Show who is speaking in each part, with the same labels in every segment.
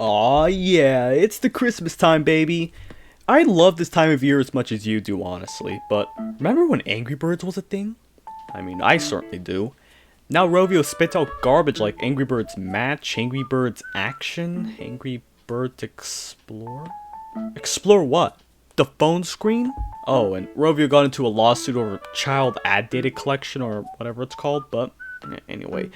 Speaker 1: Aw, yeah, it's the Christmas time, baby. I love this time of year as much as you do, honestly, but remember when Angry Birds was a thing? I mean, I certainly do. Now Rovio spits out garbage like Angry Birds Match, Angry Birds Action, Angry Birds Explore? Explore what? The phone screen? Oh, and Rovio got into a lawsuit over child ad data collection or whatever it's called, but anyway.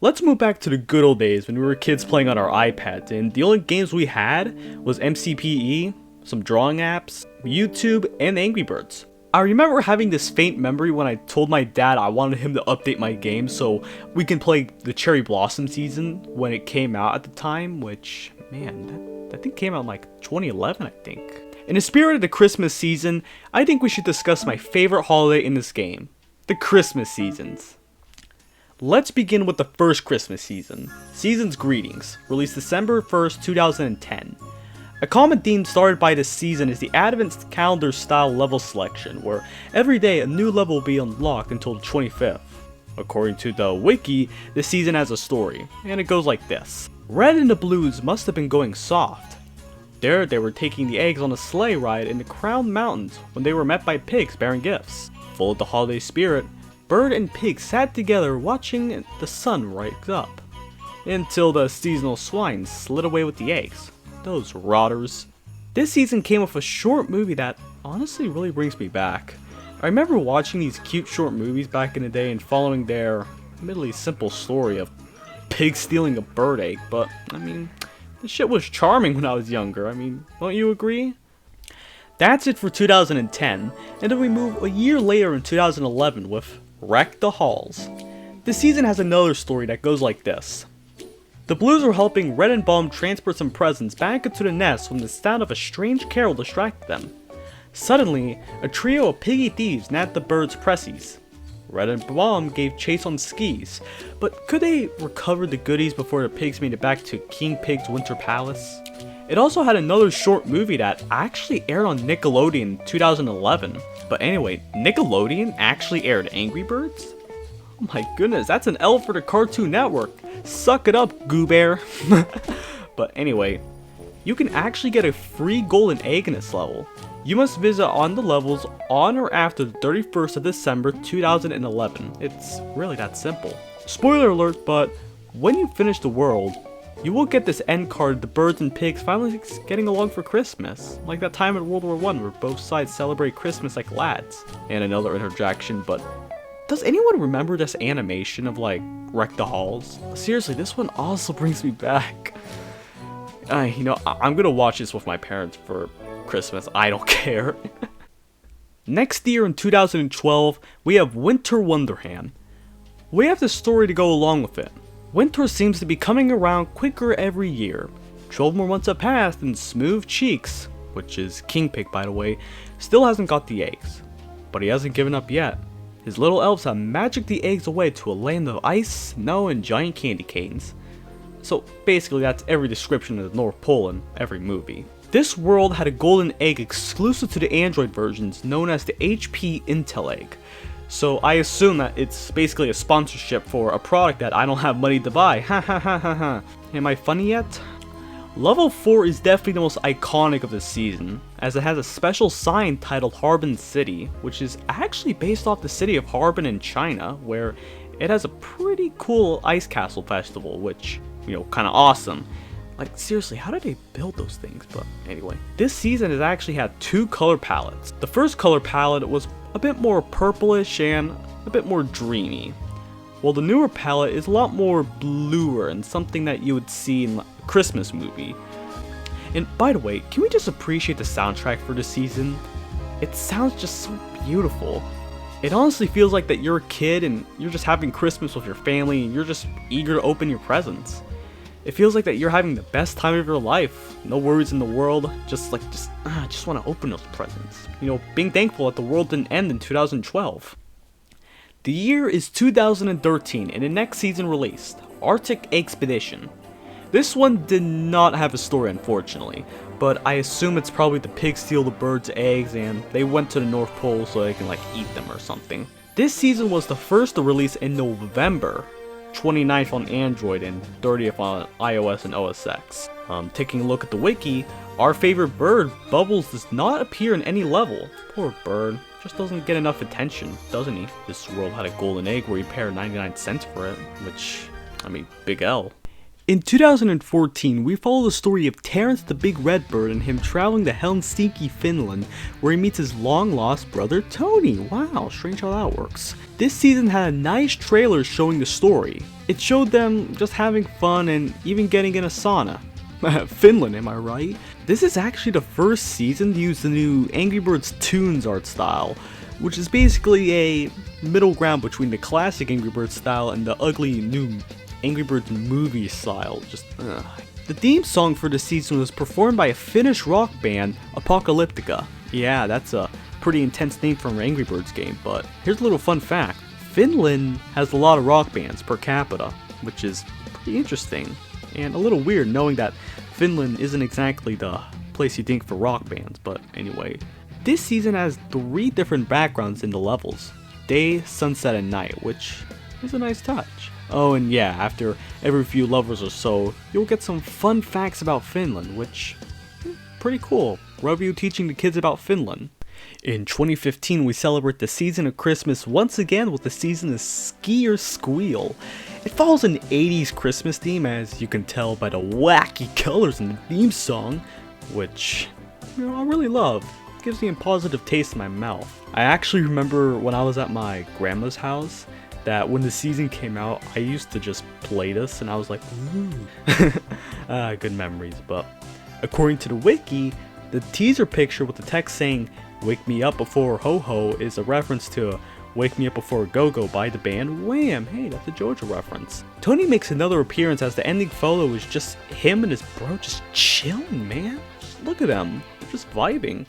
Speaker 1: Let's move back to the good old days when we were kids playing on our iPads, and the only games we had was MCPE, some drawing apps, YouTube, and Angry Birds. I remember having this faint memory when I told my dad I wanted him to update my game so we can play the Cherry Blossom season when it came out at the time, which, man, that thing came out in like 2011, I think. In the spirit of the Christmas season, I think we should discuss my favorite holiday in this game, the Christmas seasons. Let's begin with the first Christmas season, Season's Greetings, released December 1st, 2010. A common theme started by this season is the Advent calendar style level selection, where every day a new level will be unlocked until the 25th. According to the wiki, the season has a story, and it goes like this. Red and the Blues must have been going soft. There they were taking the eggs on a sleigh ride in the Crown Mountains when they were met by pigs bearing gifts. Full of the holiday spirit, Bird and Pig sat together watching the sun rise up, until the seasonal swine slid away with the eggs. Those rotters. This season came with a short movie that honestly really brings me back. I remember watching these cute short movies back in the day and following their admittedly simple story of pigs stealing a bird egg, but I mean, this shit was charming when I was younger. I mean, don't you agree? That's it for 2010, and then we move a year later in 2011 with Wreck the Halls. This season has another story that goes like this. The Blues were helping Red and Balm transport some presents back into the nest when the sound of a strange carol distracted them. Suddenly, a trio of piggy thieves nabbed the birds' pressies. Red and Balm gave chase on skis, but could they recover the goodies before the pigs made it back to King Pig's Winter Palace? It also had another short movie that actually aired on Nickelodeon in 2011. But anyway, Nickelodeon actually aired Angry Birds? Oh my goodness, that's an L for the Cartoon Network. Suck it up, Goo Bear. But anyway, you can actually get a free golden egg in this level. You must visit on the levels on or after the 31st of December 2011. It's really that simple. Spoiler alert, but when you finish the world, you will get this end card, the birds and pigs finally getting along for Christmas. Like that time in World War I where both sides celebrate Christmas like lads. And another interjection, but does anyone remember this animation of like Wreck the Halls? Seriously, this one also brings me back. I'm gonna watch this with my parents for Christmas, I don't care. Next year in 2012, we have Winter Wonderland. We have the story to go along with it. Winter seems to be coming around quicker every year. 12 more months have passed and Smooth Cheeks, which is King Pig by the way, still hasn't got the eggs. But he hasn't given up yet. His little elves have magicked the eggs away to a land of ice, snow, and giant candy canes. So basically that's every description of the North Pole in every movie. This world had a golden egg exclusive to the Android versions known as the HP Intel egg. So I assume that it's basically a sponsorship for a product that I don't have money to buy. Ha ha ha ha ha. Am I funny yet? Level 4 is definitely the most iconic of the season, as it has a special sign titled Harbin City, which is actually based off the city of Harbin in China, where it has a pretty cool ice castle festival, which, kinda awesome. Like, seriously, how did they build those things? But anyway, this season has actually had two color palettes. The first color palette was a bit more purplish and a bit more dreamy, while the newer palette is a lot more bluer and something that you would see in a Christmas movie. And by the way, can we just appreciate the soundtrack for this season? It sounds just so beautiful. It honestly feels like that you're a kid and you're just having Christmas with your family and you're just eager to open your presents. It feels like that you're having the best time of your life. No worries in the world. Just want to open those presents. Being thankful that the world didn't end in 2012. The year is 2013 and the next season released, Arctic Expedition. This one did not have a story unfortunately, but I assume it's probably the pigs steal the birds' eggs and they went to the North Pole so they can eat them or something. This season was the first to release in November. 29th on Android, and 30th on iOS and OS X. Taking a look at the wiki, our favorite bird, Bubbles, does not appear in any level. Poor bird, just doesn't get enough attention, doesn't he? This world had a golden egg where you paid 99 cents for it, which, I mean, big L. In 2014, we follow the story of Terrence the Big Red Bird and him traveling to Helsinki, Finland, where he meets his long-lost brother Tony. Wow, strange how that works. This season had a nice trailer showing the story. It showed them just having fun and even getting in a sauna. Finland, am I right? This is actually the first season to use the new Angry Birds Toons art style, which is basically a middle ground between the classic Angry Birds style and the ugly new Angry Birds movie style. The theme song for the season was performed by a Finnish rock band, Apocalyptica. Yeah, that's a pretty intense name for an Angry Birds game, but here's a little fun fact. Finland has a lot of rock bands per capita, which is pretty interesting, and a little weird knowing that Finland isn't exactly the place you think for rock bands, but anyway. This season has 3 different backgrounds in the levels: day, sunset, and night, which is a nice touch. Oh, and yeah, after every few levels or so, you'll get some fun facts about Finland, which is pretty cool. Rovio teaching the kids about Finland. In 2015, we celebrate the season of Christmas once again with the season of Ski or Squeal. It follows an 80s Christmas theme, as you can tell by the wacky colors in the theme song, which, I really love. It gives me a positive taste in my mouth. I actually remember when I was at my grandma's house, that when the season came out, I used to just play this and I was like, ooh. Good memories. But according to the wiki, the teaser picture with the text saying, "Wake Me Up Before Ho-Ho" is a reference to "Wake Me Up Before Go-Go" by the band Wham! Hey, that's a JoJo reference. Tony makes another appearance as the ending photo is just him and his bro just chilling, man. Just look at them, they're just vibing.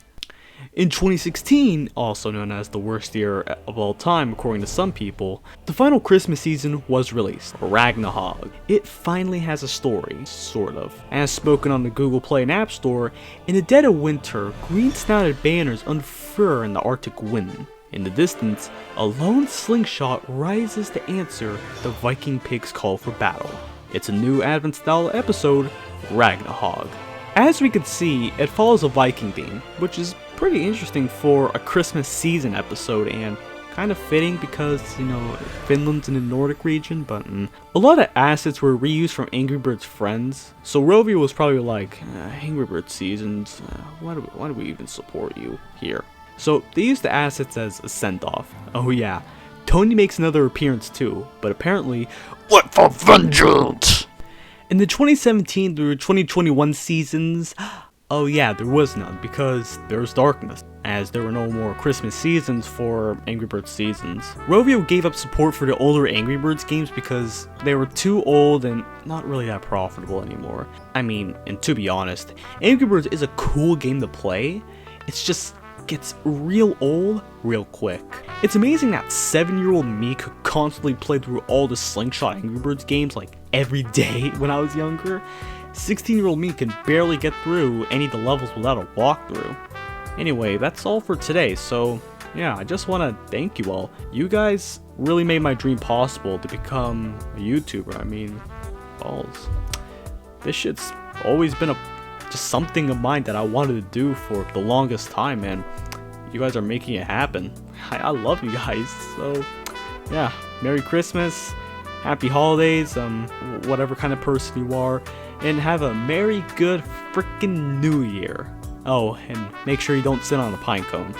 Speaker 1: In 2016, also known as the worst year of all time according to some people, the final Christmas season was released, Ragnarok. It finally has a story, sort of. As spoken on the Google Play and App Store, in the dead of winter, green-snouted banners unfurl in the Arctic wind. In the distance, a lone slingshot rises to answer the Viking pig's call for battle. It's a new Advent-style episode, Ragnarok. As we can see, it follows a Viking theme, which is pretty interesting for a Christmas season episode and kind of fitting because, Finland's in the Nordic region, but a lot of assets were reused from Angry Birds Friends, so Rovio was probably like, Angry Birds seasons, why do we even support you here? So they used the assets as a send-off. Oh yeah, Tony makes another appearance too, but apparently, what for vengeance? In the 2017 through 2021 seasons, oh yeah, there was none because there's darkness, as there were no more Christmas seasons for Angry Birds seasons. Rovio gave up support for the older Angry Birds games because they were too old and not really that profitable anymore. I mean, and to be honest, Angry Birds is a cool game to play, it's just gets real old real quick. It's amazing that 7-year-old me could constantly play through all the Slingshot Angry Birds games like every day when I was younger. 16-year-old me can barely get through any of the levels without a walkthrough. Anyway, that's all for today, so yeah, I just want to thank you all. You guys really made my dream possible to become a YouTuber. I mean, balls. This shit's always been just something of mine that I wanted to do for the longest time, and you guys are making it happen. I love you guys, so yeah, Merry Christmas, Happy Holidays, whatever kind of person you are, and have a merry good frickin' New Year. Oh, and make sure you don't sit on a pine cone.